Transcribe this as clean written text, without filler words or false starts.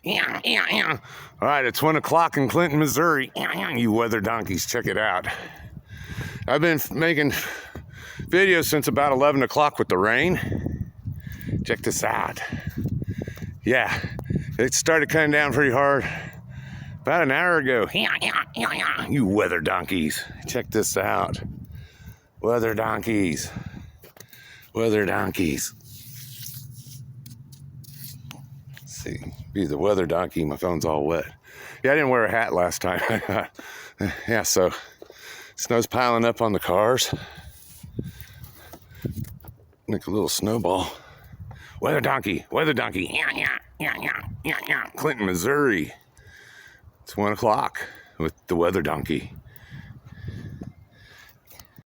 All right, it's 1 o'clock in Clinton, Missouri. You weather donkeys, check it out. I've been making videos since about 11 o'clock with the rain. Check this out. Yeah, it started coming down pretty hard about an hour ago. You weather donkeys, check this out. Weather donkeys. Weather donkeys. Let's see, be the weather donkey. My phone's all wet. Yeah, I didn't wear a hat last time. Yeah, so snow's piling up on the cars. Make a little snowball. Weather donkey, weather donkey. Clinton, Missouri. It's 1 o'clock with the weather donkey.